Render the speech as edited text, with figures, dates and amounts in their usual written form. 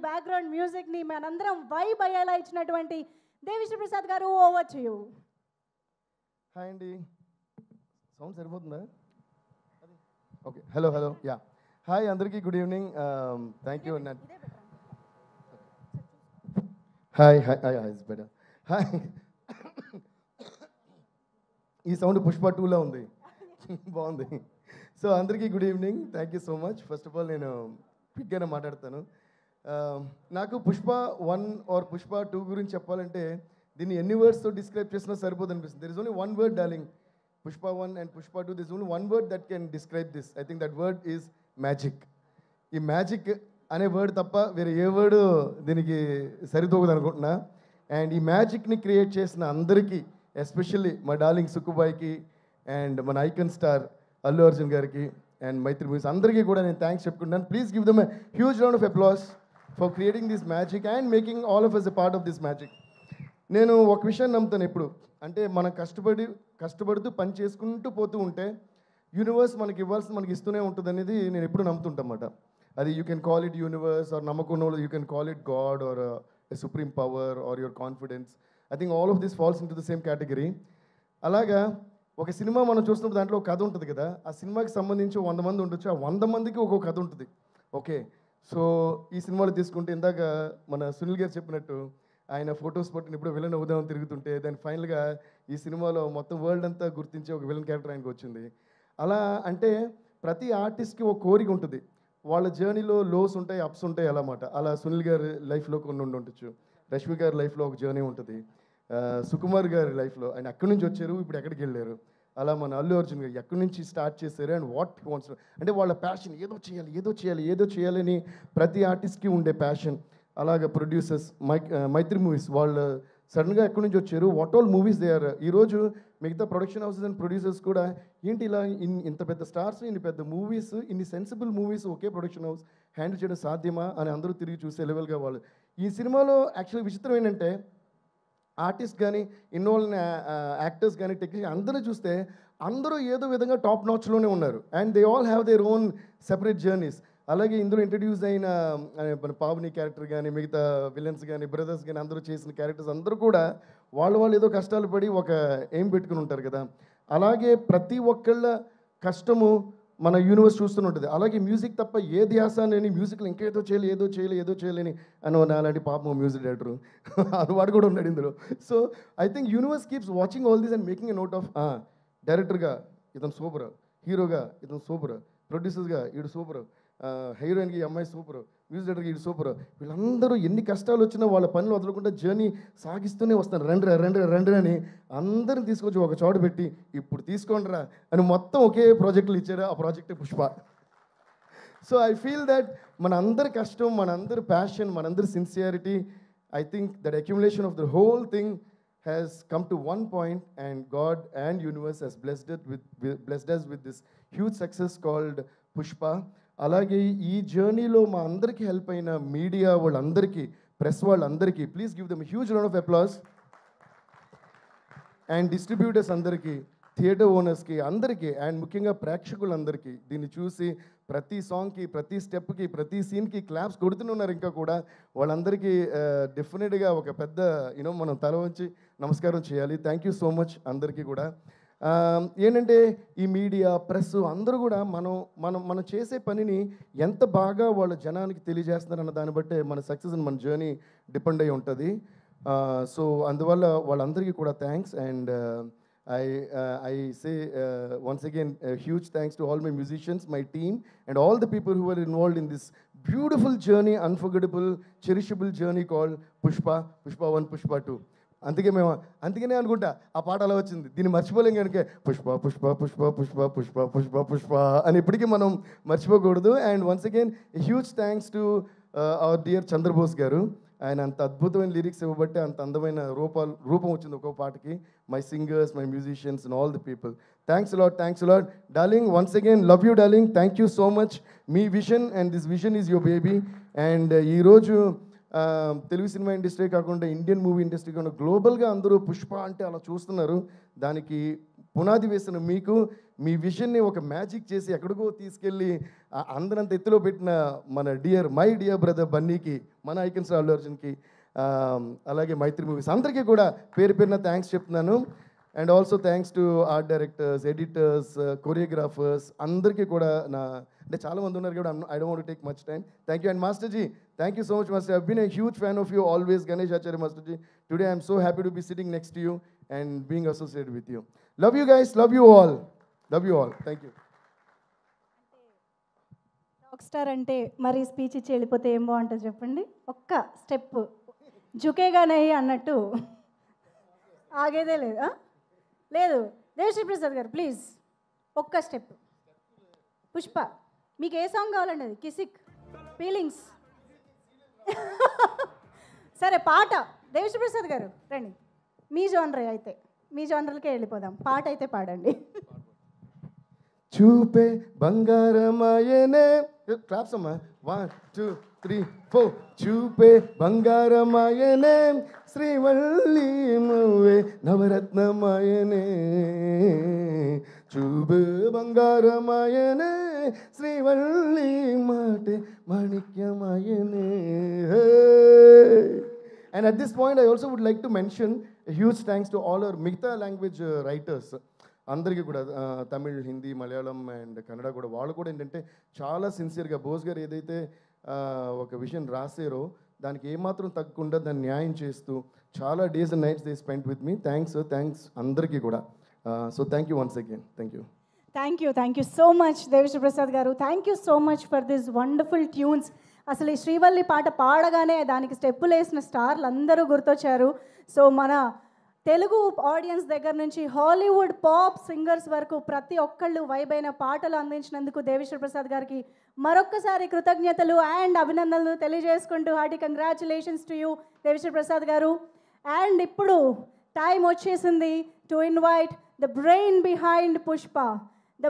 Background మ్యూజిక్ని మనందరం vibe అయ్యేలా ఇచ్చినటువంటి Devisri Prasad garu, over to you. Hi అండి, సౌండ్ సరిపోతుందా? Okay, hello hello, ya, hi అందరికీ, good evening, thank you. Hi hi hi, it's better. Hi, ఈ sound Pushpa 2లో ఉంది, బాగుంది. సో అందరికీ good evening, thank you so much. First of all నేను క్విక్గానే మాట్లాడతాను. నాకు పుష్ప 1 ఆర్ పుష్ప 2 గురించి చెప్పాలంటే దీన్ని ఎన్ని వర్డ్స్తో డిస్క్రైబ్ చేసినా సరిపోదు అనిపిస్తుంది. There is only one word darling. Pushpa 1 and Pushpa 2, this only one word that can describe this. I think that word is magic. ఈ మ్యాజిక్ అనే వర్డ్ తప్ప వేరే ఏ వర్డ్ దీనికి సరితూగదు అనుకుంటున్నా. అండ్ ఈ మ్యాజిక్ని క్రియేట్ చేసిన అందరికీ, ఎస్పెషల్లీ మా డార్లింగ్ సుక్కుబాయికి అండ్ మన ఐకన్ స్టార్ అల్లు అర్జున్ గారికి అండ్ మైత్రి మూవీస్ అందరికీ కూడా నేను థ్యాంక్స్ చెప్పుకుంటాను. Please give them a huge round of applause for creating this magic and making all of us a part of this magic. నేను ఒక విషయం నమ్ముతాను ఎప్పుడు, అంటే మనం కష్టపడుతూ పని చేసుకుంటూ పోతూ ఉంటే యూనివర్స్ మనకి ఇవ్వాల్సింది మనకి ఇస్తూనే ఉంటుంది అనేది నేను ఎప్పుడు నమ్ముతుంటన్నమాట. అది you can call it universe or నమ్మకం, you can call it God or a supreme power or your confidence. I think all of this falls into the same category. అలాగా ఒక సినిమా మనం చూస్తున్నప్పుడు దాంట్లో ఒక కథ ఉంటుంది కదా, ఆ సినిమాకి సంబంధించి 100 మంది ఉండొచ్చు, ఆ 100 మందికి ఒక్కొక్క కథ ఉంటుంది. ఓకే, సో ఈ సినిమాలో తీసుకుంటే ఇందాక మన సునీల్ గారు చెప్పినట్టు ఆయన ఫొటోస్ పట్టిన ఇప్పుడు విలన్ అవుదామని తిరుగుతుంటే దాని ఫైనల్గా ఈ సినిమాలో మొత్తం వరల్డ్ అంతా గుర్తించే ఒక విలన్ క్యారెక్టర్ ఆయనకు వచ్చింది. అలా అంటే ప్రతి ఆర్టిస్ట్కి ఒక కోరిక ఉంటుంది, వాళ్ళ జర్నీలో లోస్ ఉంటాయి, అప్స్ ఉంటాయి అన్నమాట. అలా సునీల్ గారి లైఫ్లో కొన్ని ఉండొచ్చు, రష్మి గారి లైఫ్లో ఒక జర్నీ ఉంటుంది, సుకుమార్ గారి లైఫ్లో ఆయన ఎక్కడి నుంచి వచ్చారు, ఇప్పుడు ఎక్కడికి వెళ్ళారు. అలా మన అల్లు అర్జున్ గారు ఎక్కడి నుంచి స్టార్ట్ చేశారు అండ్ వాట్ వాంట్స్, అంటే వాళ్ళ ప్యాషన్ ఏదో చేయాలని ప్రతి ఆర్టిస్ట్కి ఉండే ప్యాషన్. అలాగే ప్రొడ్యూసర్స్ మైత్రి మూవీస్ వాళ్ళు సడన్గా ఎక్కడి నుంచి వచ్చారు, what all movies they are. ఈరోజు మిగతా ప్రొడక్షన్ హౌసెస్ అండ్ ప్రొడ్యూసర్స్ కూడా ఏంటి ఇలా ఇంత పెద్ద స్టార్స్, ఇన్ని పెద్ద మూవీస్, ఇన్ని సెన్సిబుల్ మూవీస్ ఒకే ప్రొడక్షన్ హౌస్ హ్యాండిల్ చేయడం సాధ్యమా అని అందరూ తిరిగి చూసే లెవెల్గా వాళ్ళు. ఈ సినిమాలో యాక్చువల్లీ విచిత్రం ఏంటంటే ఆర్టిస్ట్ కానీ ఇన్వాల్వ్ యాక్టర్స్ కానీ టెక్నీషియన్ అందరూ చూస్తే అందరూ ఏదో విధంగా టాప్ నాచ్లోనే ఉన్నారు and they all have their own separate journeys. అలాగే ఇందులో ఇంట్రడ్యూస్ అయిన మన పావని క్యారెక్టర్ కానీ మిగతా విలన్స్ కానీ బ్రదర్స్ కానీ అందరూ చేసిన క్యారెక్టర్స్ అందరూ కూడా వాళ్ళు ఏదో కష్టాలు పడి ఒక ఎయిమ్ పెట్టుకుని ఉంటారు కదా. అలాగే ప్రతి ఒక్కళ్ళ కష్టము మన యూనివర్స్ చూస్తూనే ఉంటుంది. అలాగే మ్యూజిక్ తప్ప ఏ ధ్యాస అని మ్యూజిక్లో ఇంకేదో చేయాలని అని అలాంటి పాపం మ్యూజిక్ డైరెక్టరు వాడు కూడా ఉన్నాడు ఇందులో. So I think universe keeps watching all these and making a note of డైరెక్టర్గా ఇతను సూపర్, హీరోగా ఇతను సూపర్, ప్రొడ్యూసర్స్గా వీడు సూపర్, హీరోయిన్కి ఈ అమ్మాయి సూపర్, మ్యూజిక్ డైరెక్టర్కి వీడు సూపర్. వీళ్ళందరూ ఎన్ని కష్టాలు వచ్చినా వాళ్ళ పనులు వదలకుండా జర్నీ సాగిస్తూనే వస్తారు. రండి అని అందరిని తీసుకొచ్చి ఒక చోట పెట్టి ఇప్పుడు తీసుకోండిరా అని మొత్తం ఒకే ప్రాజెక్టులు ఇచ్చారు. ఆ ప్రాజెక్టే Pushpa. So I feel that మన అందరి కష్టం, మన అందరి ప్యాషన్, మన అందరి sincerity, I think that accumulation of the whole thing has come to one point and God and universe has blessed us with this huge success called Pushpa. అలాగే ఈ జర్నీలో మా అందరికీ హెల్ప్ అయిన మీడియా వాళ్ళందరికీ, ప్రెస్ వాళ్ళందరికీ please give them huge round of applause. And distributors అందరికీ, theatre ఓనర్స్కి అందరికీ అండ్ ముఖ్యంగా ప్రేక్షకులందరికీ దీన్ని చూసి ప్రతి సాంగ్కి, ప్రతి స్టెప్కి, ప్రతి సీన్కి క్లాప్స్ కొడుతున్నారు. ఇంకా కూడా వాళ్ళందరికీ డెఫినెట్గా ఒక పెద్ద మనం తల వంచి నమస్కారం చేయాలి. థ్యాంక్ యూ సో మచ్ అందరికీ కూడా. ఏంటంటే ఈ మీడియా, ప్రెస్ అందరూ కూడా మనం చేసే పనిని ఎంత బాగా వాళ్ళ జనానికి తెలియజేస్తున్నారన్న దాన్ని బట్టే మన సక్సెస్ అండ్ మన జర్నీ డిపెండ్ అయి ఉంటుంది. సో అందువల్ల వాళ్ళందరికీ కూడా thanks. And I say once again huge thanks to all my musicians, my team and all the people who were involved in this beautiful journey, unforgettable, cherishable journey called Pushpa 1, Pushpa 2. అందుకనే అనుకుంటా ఆ పాట అలా వచ్చింది. దీన్ని మర్చిపోలేం కనుక పుష్ప పుష్ప పుష్ప పుష్ప పుష్ప పుష్ప పుష్ప అని ఇప్పటికీ మనం మర్చిపోకూడదు. And once again huge thanks to our dear Chandrabose garu. ఆయన అంత అద్భుతమైన లిరిక్స్ ఇవ్వబట్టే అంత అందమైన రూపం వచ్చింది ఒక్కో పాటకి. My singers, my musicians and all the people, thanks a lot darling. Once again love you darling, thank you so much. Me vision and this vision is your baby. And ఈరోజు తెలుగు సినిమా ఇండస్ట్రీ కాకుండా Indian movie industry కాకుండా గ్లోబల్గా అందరూ పుష్ప అంటే అలా చూస్తున్నారు. దానికి పునాది వేసిన మీకు మీ విషన్ని ఒక మ్యాజిక్ చేసి ఎక్కడికో తీసుకెళ్ళి అందరంత ఎత్తులో పెట్టిన మన మై డియర్ బ్రదర్ బన్నీకి, మన ఐకన్ స్టార్ అల్లు అర్జున్కి, అలాగే మైత్రి మూవీస్ అందరికీ కూడా పేరు పేరున థ్యాంక్స్ చెప్తున్నాను. And also thanks to art directors, editors, choreographers అందరికీ కూడా అంటే చాలా మంది ఉన్నారు కూడా, I don't want take much time. Thank you. And master ji, thank you so much master. I been a huge fan of you always, Ganesh Acharya master ji. Today I'm so happy to be sitting next to you and being associated with you. Love you guys, love you all, love you all. Thank you. Rock star అంటే మరి speech ఇచ్చి వెళ్ళిపోతే ఏం బాగుంటుంది చెప్పండి. ఒక్క step జుకేగానే అన్నట్టు ఆగేదే లేదు. లేదు దేవిశ్రీ ప్రసాద్ గారు ప్లీజ్ ఒక్క స్టెప్. పుష్ప మీకు ఏ సాంగ్ కావాలండి? అది కిసిక్, ఫీలింగ్స్. సరే పాట దేవిశ్రీ ప్రసాద్ గారు రండి. మీ జోనరే అయితే మీ జోనర్లకే వెళ్ళిపోదాం. పాట అయితే పాడండి. చూపే బంగారమాయనే, క్లాప్స్ అమ్మా, 1 2 3 4. చూపే బంగారమాయనే, శ్రీవల్లి నువ్వే నవరత్నమాయనే. చూపే బంగారమాయనే, శ్రీవల్లి మాటే మాణిక్యమాయనే. And at this point, I also would like to mention a huge thanks to all our మిగతా లాంగ్వేజ్ రైటర్స్ అందరికీ కూడా, తమిళ్, హిందీ, మలయాళం అండ్ కన్నడ కూడా. వాళ్ళు కూడా ఏంటంటే చాలా సిన్సియర్గా బోస్ గారు ఏదైతే ఒక విషయం రాసారో దానికి ఏమాత్రం తగ్గకుండా దాన్ని న్యాయం చేస్తూ చాలా days and nights they spend with me. Thanks అందరికీ కూడా. So thank you once again. Thank you so much Devisri Prasad garu. Thank you so much for this wonderful tunes. అసలు ఈ శ్రీవల్లి పాట పాడగానే దానికి స్టెప్పులు వేసిన స్టార్లు అందరూ గుర్తొచ్చారు. సో మన తెలుగు ఆడియన్స్ దగ్గర నుంచి హాలీవుడ్ పాప్ సింగర్స్ వరకు ప్రతి ఒక్కళ్ళు వైబ్ అయిన పాటలు అందించినందుకు దేవిశ్రీ ప్రసాద్ గారికి మరొక్కసారి కృతజ్ఞతలు అండ్ అభినందనలు తెలియజేసుకుంటూ hearty congratulations to you Devi Sri Prasad గారు. అండ్ ఇప్పుడు టైం వచ్చేసింది to invite the brain behind Pushpa, the